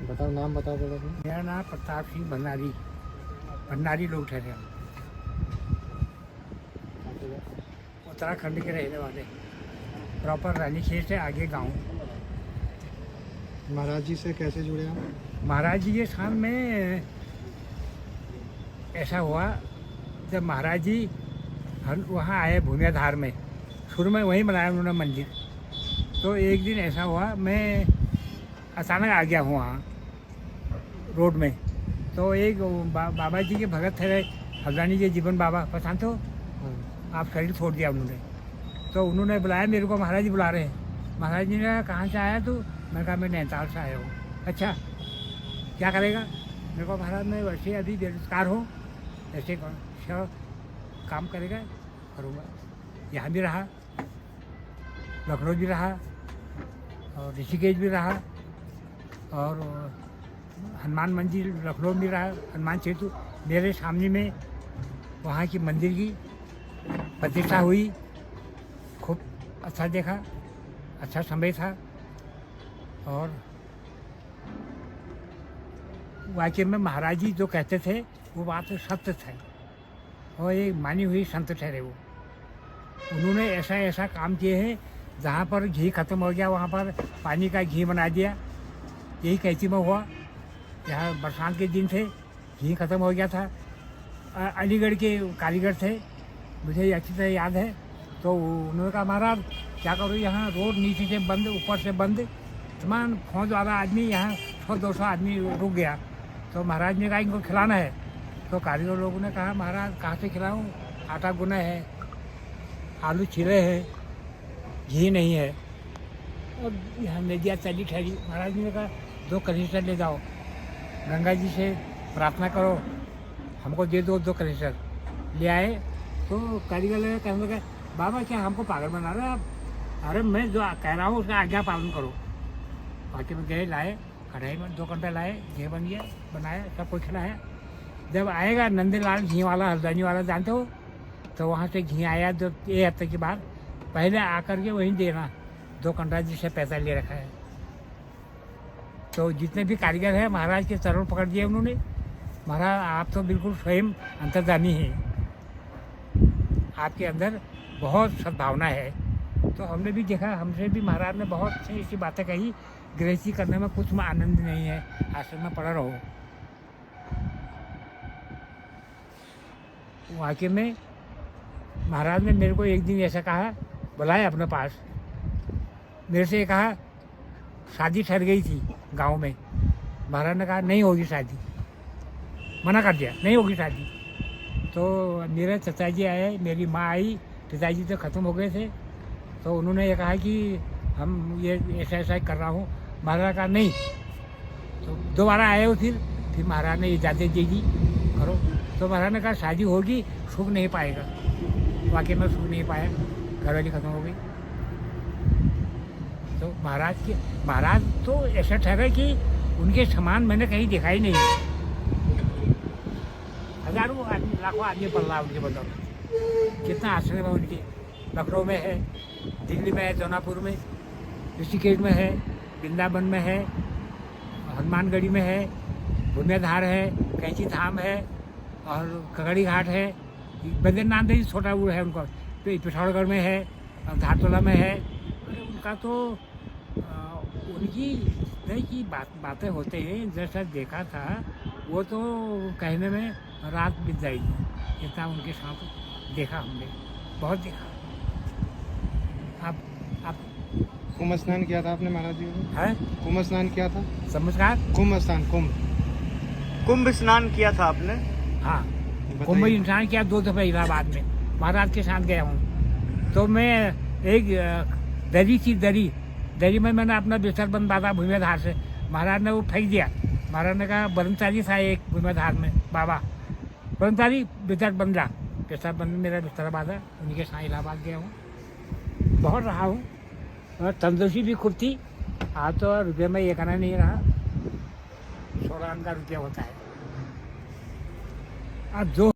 बताओ, नाम बताओ पहले अपना। मेरा नाम प्रताप सिंह भंडारी। भंडारी लोग ठहरे हम, उत्तराखंड के रहने वाले, प्रॉपर रानीखेत से आगे गांव। महाराज जी से कैसे जुड़े आप? महाराज जी के स्थान में ऐसा हुआ, जब महाराज जी हम वहाँ आए भूमियाधार में, शुरू में वहीं बनाया उन्होंने मंदिर। तो एक दिन ऐसा हुआ, मैं अचानक आ गया हूँ वहाँ रोड में। तो एक बाबा जी के भगत थे, हल्द्वानी के जीवन बाबा, पहचानते हो आप? शरीर छोड़ दिया उन्होंने। तो उन्होंने बुलाया मेरे को, महाराज जी बुला रहे हैं। महाराज जी ने कहा, कहाँ से आया तू? मैंने कहा, मैं नैनीताल से आया हूँ। अच्छा, क्या करेगा? मेरे को, महाराज मैं वैसे अभी बेरोजगार हूँ, ऐसे काम करेगा करूँगा। यहाँ भी रहा, लखनऊ भी रहा, और ऋषिकेश भी रहा, और हनुमान मंदिर लखनऊ में रहा, हनुमान सेतु मेरे सामने में वहाँ की मंदिर की प्रतिष्ठा हुई। खूब अच्छा देखा, अच्छा समय था। और वाकई में महाराज जी जो कहते थे वो बात सत्य थे, और एक मानी हुई संत ठहरे वो। उन्होंने ऐसा ऐसा काम किए हैं, जहाँ पर घी खत्म हो गया वहाँ पर पानी का घी बना दिया। यही कैंची में हुआ, यहाँ बरसात के दिन थे, घी खत्म हो गया था। अलीगढ़ के कारीगर थे, मुझे अच्छी तरह याद है। तो उन्होंने कहा, महाराज क्या करो, यहाँ रोड नीचे से बंद, ऊपर से बंद, तमाम फौज वाला आदमी, यहाँ 100-200 आदमी रुक गया। तो महाराज ने कहा, इनको खिलाना है। तो कारीगर लोगों ने कहा, महाराज कहाँ से खिलाऊँ, आटा गुना है, आलू छिले हैं, घी नहीं है। और यहाँ नदिया चली ठहरी। महाराज ने कहा, 2 कलीसिया ले जाओ, गंगा जी से प्रार्थना करो, हमको दे दो 2 कलीसिया। ले आए। तो कारीगर लगे कहने लगे, बाबा क्या हमको पागल बना रहे हैं आप? अरे मैं जो कह रहा हूँ उसका आज्ञा पालन करो। बाकी में गए, लाए, कढ़ाई में 2 घंटे लाए, घी बन गया, बनाया, सब कुछ खिलाया। जब आएगा नंदलाल घी वाला, हल्द्वानी वाला, जानते हो? तो वहाँ से घी आया 1 हफ्ते के बाद। पहले आकर के वहीं देना, 2 घंटा जी से पैसा ले रखा है। तो जितने भी कारीगर हैं, महाराज के चरण पकड़ दिए उन्होंने। महाराज आप तो बिल्कुल स्वयं अंतर्जामी हैं, आपके अंदर बहुत सद्भावना है। तो हमने भी देखा, हमसे भी महाराज ने बहुत सी ऐसी बातें कही, गृहस्थी करने में कुछ में आनंद नहीं है, आश्रम में पड़ा रहो। वाकई में महाराज ने मेरे को एक दिन ऐसा कहा, बुलाया अपने पास, मेरे से कहा, शादी ठहर गई थी गांव में। महाराज ने कहा, नहीं होगी शादी, मना कर दिया, नहीं होगी शादी। तो मेरे चाचा जी आए, मेरी माँ आई, पिताजी तो ख़त्म हो गए थे। तो उन्होंने ये कहा कि हम ये ऐसा ऐसा कर रहा हूँ। महाराज का नहीं। तो दोबारा आए हो, फिर महाराज ने इजाज़त दे दी, करो। तो महाराज ने कहा, शादी होगी, सुख नहीं पाएगा। वाकई में सुख नहीं पाया, घरवाली ख़त्म हो गई। तो महाराज तो ऐसा ठहरा कि उनके समान मैंने कहीं देखा ही नहीं। हजारों आदमी, लाखों आदमी पढ़ रहा है उनके बदौलत। कितना आश्रम है उनके, लखनऊ में है, दिल्ली में है, जौनापुर में, ऋषिकेश में है, वृंदावन में है, हनुमानगढ़ी में है, भूमियाधार है, कैंची धाम है, और कगड़ी घाट है, बद्रीनाथ भी छोटा वो है उनका, पिथौरागढ़ में है, धारतोला में है। उनका तो उनकी नहीं की बातें होते हैं, जैसा देखा था वो तो कहने में रात बीत जाएगी, इतना उनके साथ देखा हमने, बहुत देखा। आप कुंभ स्नान किया था आपने महाराज जी को? है कुंभ स्नान किया था? समझकार, कुंभ स्नान, कुंभ स्नान किया था आपने? हाँ, कुंभ स्नान किया 2 दफे इलाहाबाद में, महाराज के साथ गया हूँ। तो मैं एक दरी थी, दरी में मैंने अपना बिस्तर बंद बांधा भूमियाधार से। महाराज ने वो फेंक दिया। महाराज ने कहा, ब्रह्मचारी था एक भूमियाधार में बाबा, ब्रह्मचारी बिस्तर बंधा, बिस्तर बंद, मेरा बिस्तर बांधा, उन्हीं के साथ इलाहाबाद गया हूँ, बहुत रहा हूँ। और तंदुरुस्ती भी खूब थी। आज तो रुपये में 1 आना नहीं रहा, 16 आना रुपया होता है। अब जो